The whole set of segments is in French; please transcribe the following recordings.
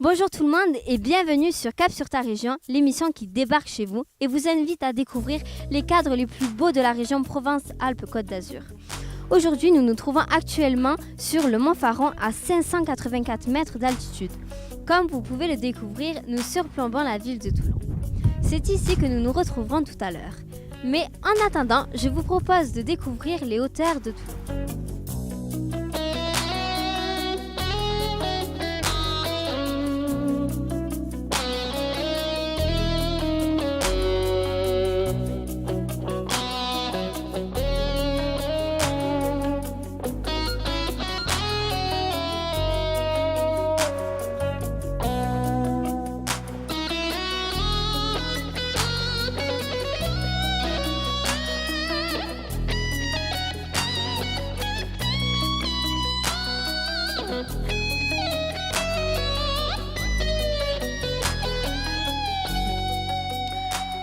Bonjour tout le monde et bienvenue sur Cap sur ta région, l'émission qui débarque chez vous et vous invite à découvrir les cadres les plus beaux de la région Provence-Alpes-Côte d'Azur. Aujourd'hui, nous nous trouvons actuellement sur le Mont Faron à 584 mètres d'altitude. Comme vous pouvez le découvrir, nous surplombons la ville de Toulon. C'est ici que nous nous retrouverons tout à l'heure. Mais en attendant, je vous propose de découvrir les hauteurs de Toulon.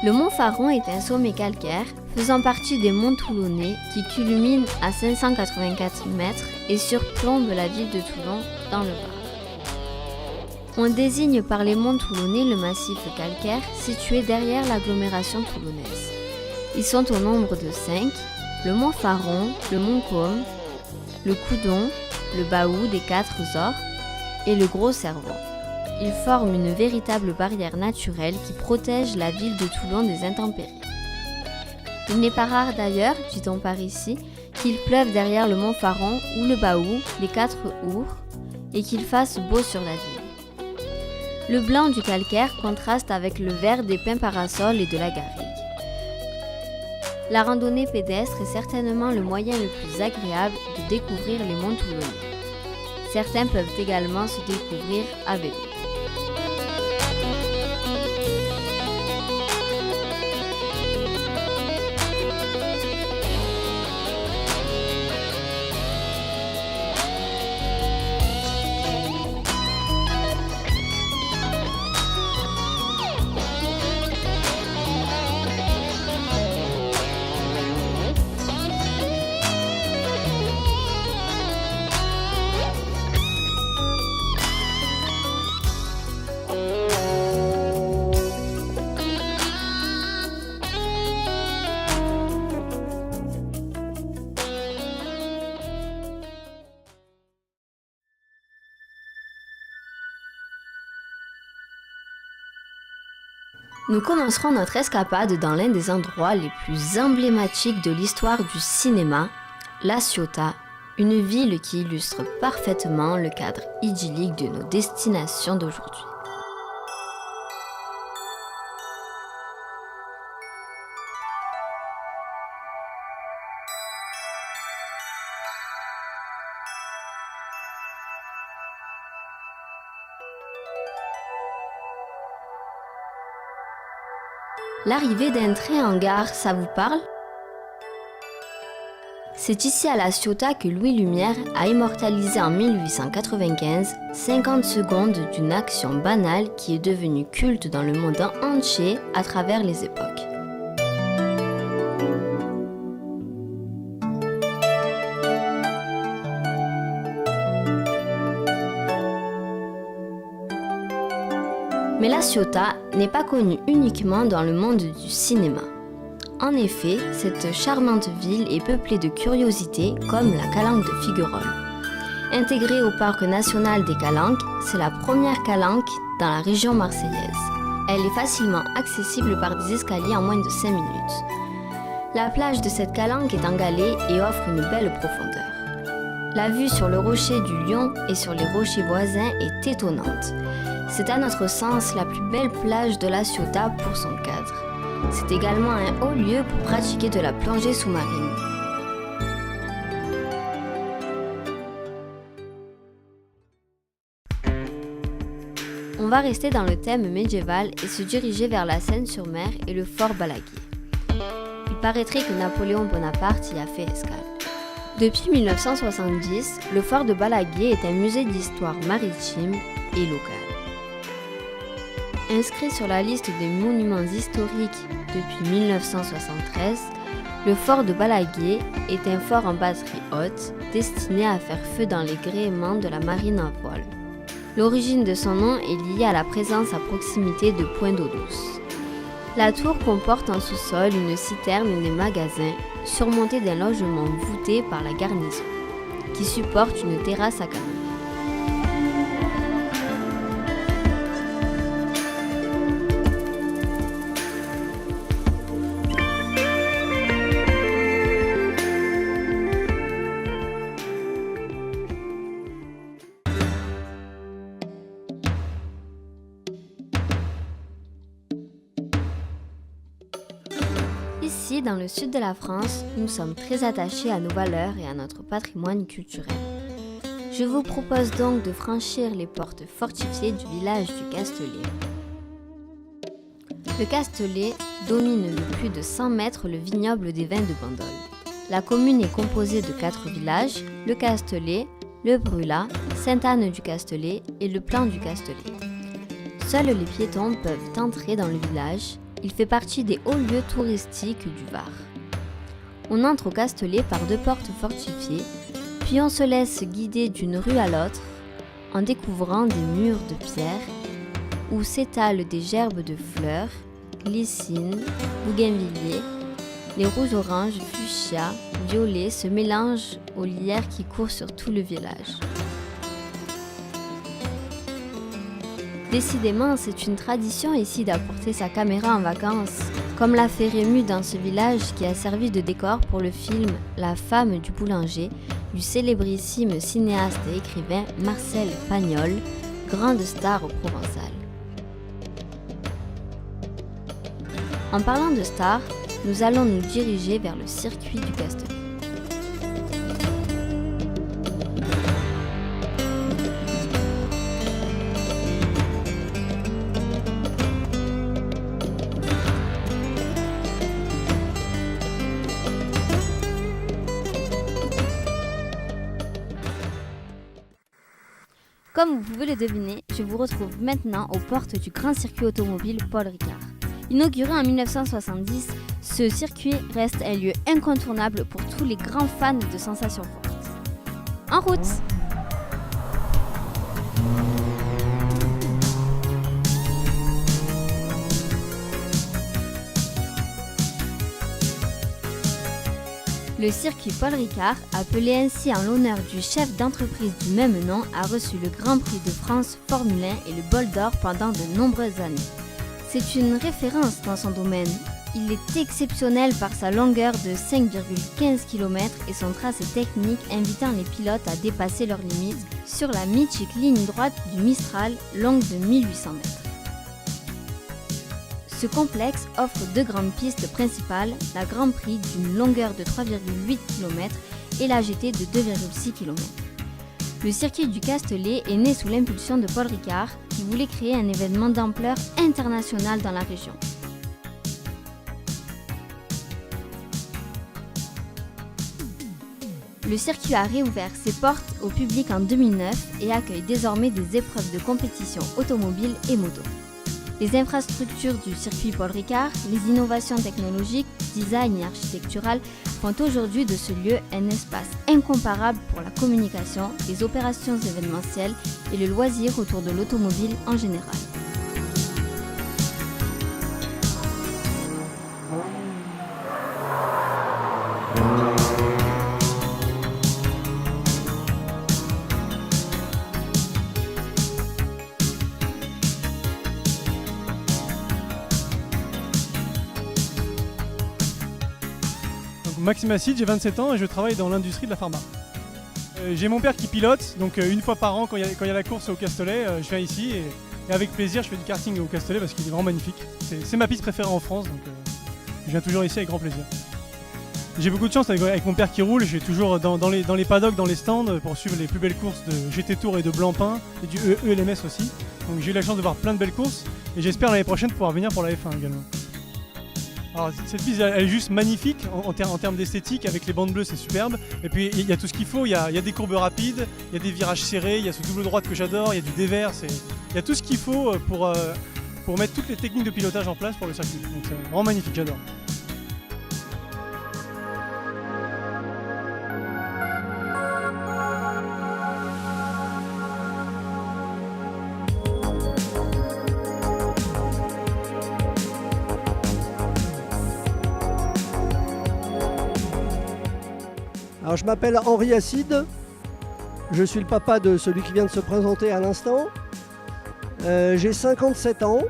Le Mont Faron est un sommet calcaire faisant partie des monts toulonnais qui culmine à 584 mètres et surplombe la ville de Toulon dans le Var. On désigne par les monts toulonnais le massif calcaire situé derrière l'agglomération toulonnaise. Ils sont au nombre de 5, le Mont Faron, le Mont Côme, le Coudon, le Baou des 4 Ors et le Gros Cervon. Ils forment une véritable barrière naturelle qui protège la ville de Toulon des intempéries. Il n'est pas rare d'ailleurs, dit-on par ici, qu'il pleuve derrière le Mont Faron ou le Baou, les 4 Ours, et qu'il fasse beau sur la ville. Le blanc du calcaire contraste avec le vert des pins parasols et de la garrigue. La randonnée pédestre est certainement le moyen le plus agréable de découvrir les monts toulonnais. Certains peuvent également se découvrir à vélo. Nous commencerons notre escapade dans l'un des endroits les plus emblématiques de l'histoire du cinéma, La Ciotat, une ville qui illustre parfaitement le cadre idyllique de nos destinations d'aujourd'hui. L'arrivée d'un train en gare, ça vous parle ? C'est ici à La Ciotat que Louis Lumière a immortalisé en 1895 50 secondes d'une action banale qui est devenue culte dans le monde entier à travers les époques. Mais La Ciotat n'est pas connue uniquement dans le monde du cinéma. En effet, cette charmante ville est peuplée de curiosités comme la calanque de Figuerolles. Intégrée au parc national des Calanques, c'est la première calanque dans la région marseillaise. Elle est facilement accessible par des escaliers en moins de 5 minutes. La plage de cette calanque est en galets et offre une belle profondeur. La vue sur le rocher du Lion et sur les rochers voisins est étonnante. C'est à notre sens la plus belle plage de La Ciotat pour son cadre. C'est également un haut lieu pour pratiquer de la plongée sous-marine. On va rester dans le thème médiéval et se diriger vers la Seine-sur-Mer et le fort Balaguier. Il paraîtrait que Napoléon Bonaparte y a fait escale. Depuis 1970, le fort de Balaguier est un musée d'histoire maritime et locale. Inscrit sur la liste des monuments historiques depuis 1973, le fort de Balaguier est un fort en batterie haute destiné à faire feu dans les gréements de la marine à voile. L'origine de son nom est liée à la présence à proximité de points d'eau douce. La tour comporte en sous-sol une citerne et des magasins, surmontés d'un logement voûté par la garnison, qui supporte une terrasse à canon. Ici, dans le sud de la France, nous sommes très attachés à nos valeurs et à notre patrimoine culturel. Je vous propose donc de franchir les portes fortifiées du village du Castellet. Le Castellet domine de plus de 100 mètres le vignoble des vins de Bandol. La commune est composée de 4 villages, le Castellet, le Brulat, Sainte-Anne-du-Castellet et le Plan du Castellet. Seuls les piétons peuvent entrer dans le village. Il fait partie des hauts lieux touristiques du Var. On entre au Castellet par 2 portes fortifiées, puis on se laisse guider d'une rue à l'autre en découvrant des murs de pierre où s'étalent des gerbes de fleurs, glycines, bougainvilliers. Les rouges, oranges, fuchsia, violets se mélangent aux lierres qui courent sur tout le village. Décidément, c'est une tradition ici d'apporter sa caméra en vacances, comme l'a fait Rému dans ce village qui a servi de décor pour le film La femme du boulanger du célébrissime cinéaste et écrivain Marcel Pagnol, grande star provençale. En parlant de star, nous allons nous diriger vers le circuit du Castellet. Comme vous pouvez le deviner, je vous retrouve maintenant aux portes du grand circuit automobile Paul Ricard. Inauguré en 1970, ce circuit reste un lieu incontournable pour tous les grands fans de sensations fortes. En route! Le circuit Paul Ricard, appelé ainsi en l'honneur du chef d'entreprise du même nom, a reçu le Grand Prix de France Formule 1 et le Bol d'Or pendant de nombreuses années. C'est une référence dans son domaine. Il est exceptionnel par sa longueur de 5,15 km et son tracé technique invitant les pilotes à dépasser leurs limites sur la mythique ligne droite du Mistral, longue de 1800 mètres. Ce complexe offre 2 grandes pistes principales, la Grand Prix d'une longueur de 3,8 km et la GT de 2,6 km. Le circuit du Castellet est né sous l'impulsion de Paul Ricard, qui voulait créer un événement d'ampleur internationale dans la région. Le circuit a réouvert ses portes au public en 2009 et accueille désormais des épreuves de compétition automobile et moto. Les infrastructures du circuit Paul Ricard, les innovations technologiques, design et architecturales font aujourd'hui de ce lieu un espace incomparable pour la communication, les opérations événementielles et le loisir autour de l'automobile en général. Maxime Acide, j'ai 27 ans et je travaille dans l'industrie de la pharma. J'ai mon père qui pilote, donc une fois par an quand il y a la course au Castellet, je viens ici et avec plaisir je fais du karting au Castellet parce qu'il est vraiment magnifique. C'est ma piste préférée en France, donc je viens toujours ici avec grand plaisir. J'ai beaucoup de chance avec mon père qui roule, j'ai toujours dans les paddocks, dans les stands pour suivre les plus belles courses de GT Tour et de Blancpain et du ELMS aussi. Donc j'ai eu la chance de voir plein de belles courses et j'espère l'année prochaine pouvoir venir pour la F1 également. Alors cette piste elle est juste magnifique en termes d'esthétique, avec les bandes bleues c'est superbe. Et puis il y a tout ce qu'il faut, il y a des courbes rapides, il y a des virages serrés, il y a ce double droite que j'adore, il y a du dévers, il y a tout ce qu'il faut pour mettre toutes les techniques de pilotage en place pour le circuit. Donc c'est vraiment magnifique, j'adore. Alors je m'appelle Henri Acide, je suis le papa de celui qui vient de se présenter à l'instant. J'ai 57 ans,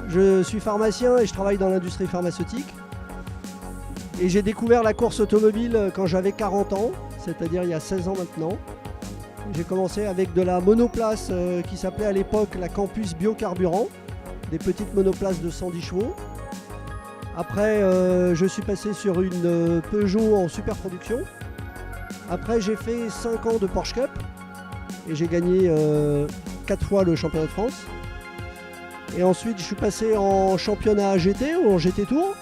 je suis pharmacien et je travaille dans l'industrie pharmaceutique. Et j'ai découvert la course automobile quand j'avais 40 ans, c'est-à-dire il y a 16 ans maintenant. J'ai commencé avec de la monoplace qui s'appelait à l'époque la Campus Biocarburant, des petites monoplaces de 110 chevaux. Après, je suis passé sur une Peugeot en super production. Après, j'ai fait 5 ans de Porsche Cup et j'ai gagné 4 fois le championnat de France. Et ensuite, je suis passé en championnat GT ou en GT Tour.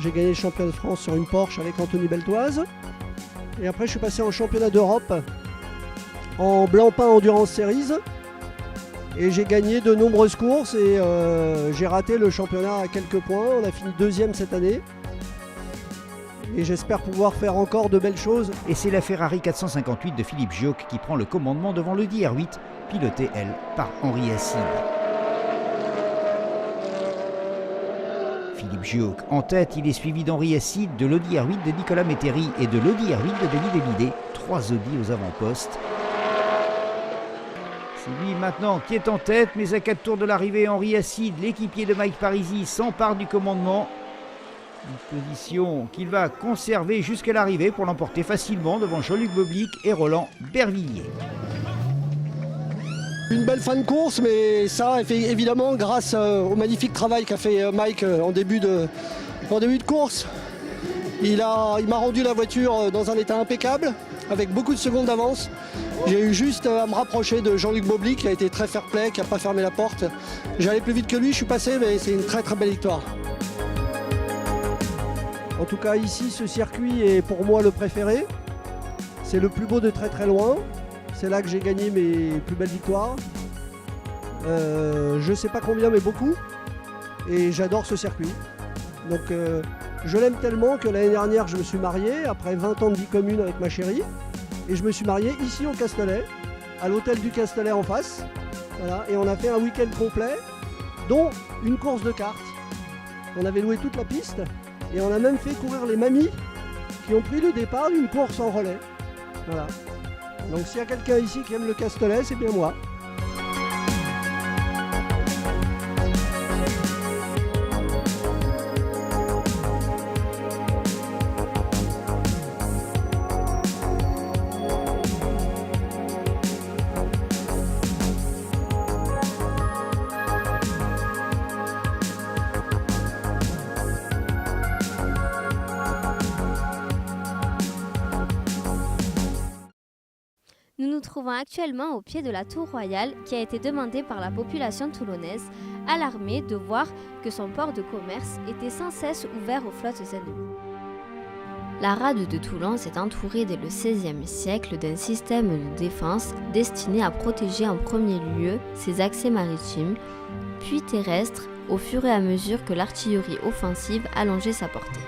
J'ai gagné le championnat de France sur une Porsche avec Anthony Beltoise. Et après, je suis passé en championnat d'Europe en Blancpain Endurance Series. Et j'ai gagné de nombreuses courses et j'ai raté le championnat à quelques points. On a fini 2e cette année. Et j'espère pouvoir faire encore de belles choses. Et c'est la Ferrari 458 de Philippe Gioc qui prend le commandement devant l'Audi R8, pilotée, elle, par Henri Acide. Philippe Gioc en tête, il est suivi d'Henri Acide, de l'Audi R8 de Nicolas Métairie et de l'Audi R8 de Denis Hallyday. 3 Audi aux avant-postes. C'est lui maintenant qui est en tête, mais à 4 tours de l'arrivée, Henri Acide, l'équipier de Mike Parisi, s'empare du commandement. Une position qu'il va conserver jusqu'à l'arrivée pour l'emporter facilement devant Jean-Luc Boblic et Roland Bervilliers. Une belle fin de course, mais ça, évidemment, grâce au magnifique travail qu'a fait Mike en début de course. Il m'a rendu la voiture dans un état impeccable, avec beaucoup de secondes d'avance. J'ai eu juste à me rapprocher de Jean-Luc Boblic, qui a été très fair-play, qui n'a pas fermé la porte. J'allais plus vite que lui, je suis passé, mais c'est une très très belle victoire. En tout cas, ici, ce circuit est pour moi le préféré. C'est le plus beau de très très loin. C'est là que j'ai gagné mes plus belles victoires. Je sais pas combien, mais beaucoup. Et j'adore ce circuit. Donc je l'aime tellement que l'année dernière, je me suis marié, après 20 ans de vie commune avec ma chérie. Et je me suis marié ici au Castellet, à l'hôtel du Castellet en face. Voilà. Et on a fait un week-end complet, dont une course de kart. On avait loué toute la piste. Et on a même fait courir les mamies qui ont pris le départ d'une course en relais. Voilà. Donc s'il y a quelqu'un ici qui aime le Castellet, c'est bien moi. Nous nous trouvons actuellement au pied de la tour royale qui a été demandée par la population toulonnaise, alarmée de voir que son port de commerce était sans cesse ouvert aux flottes ennemies. La rade de Toulon s'est entourée dès le XVIe siècle d'un système de défense destiné à protéger en premier lieu ses accès maritimes, puis terrestres, au fur et à mesure que l'artillerie offensive allongeait sa portée.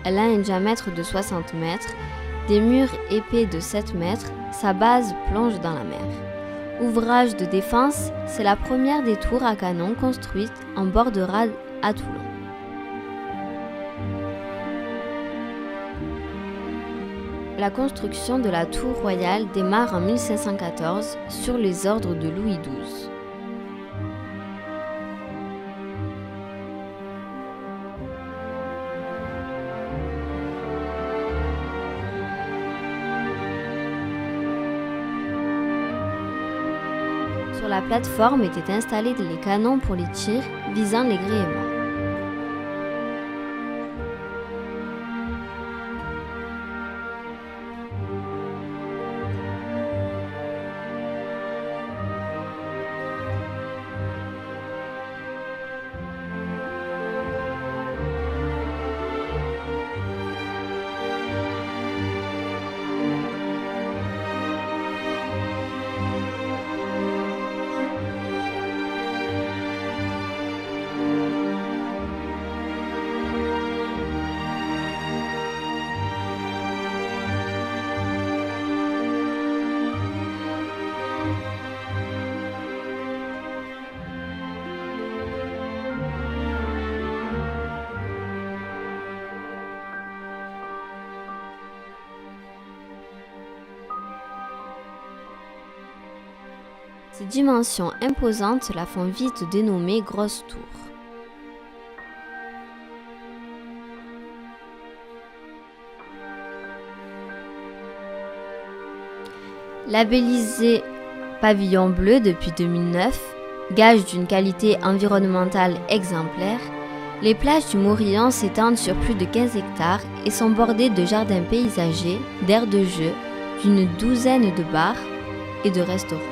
Elle a un diamètre de 60 mètres, des murs épais de 7 mètres, sa base plonge dans la mer. Ouvrage de défense, c'est la première des tours à canon construites en bord de rade à Toulon. La construction de la tour royale démarre en 1514 sur les ordres de Louis XII. Sur la plateforme étaient installés les canons pour les tirs visant les gréements. Ses dimensions imposantes la font vite dénommer Grosse Tour. Labellisé Pavillon bleu depuis 2009, gage d'une qualité environnementale exemplaire, les plages du Morillon s'étendent sur plus de 15 hectares et sont bordées de jardins paysagers, d'aires de jeu, d'une douzaine de bars et de restaurants.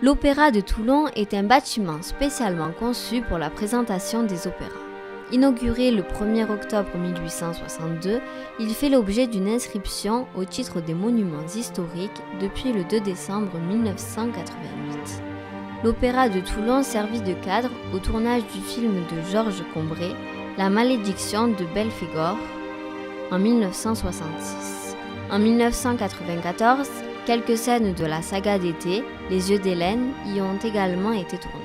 L'Opéra de Toulon est un bâtiment spécialement conçu pour la présentation des opéras. Inauguré le 1er octobre 1862, il fait l'objet d'une inscription au titre des monuments historiques depuis le 2 décembre 1988. L'Opéra de Toulon servit de cadre au tournage du film de Georges Combray, La malédiction de Belphégor, en 1966. En 1994, quelques scènes de la saga d'été, Les Yeux d'Hélène, y ont également été tournées.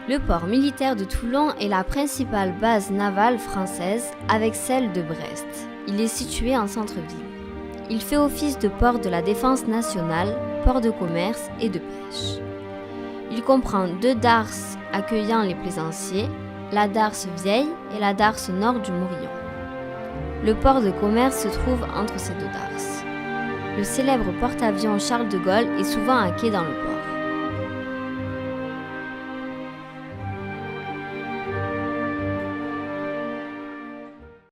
Le port militaire de Toulon est la principale base navale française avec celle de Brest. Il est situé en centre-ville. Il fait office de port de la défense nationale, port de commerce et de pêche. Il comprend 2 darses accueillant les plaisanciers, la darse vieille et la darse nord du Morillon. Le port de commerce se trouve entre ces 2 darses. Le célèbre porte-avions Charles de Gaulle est souvent à quai dans le port.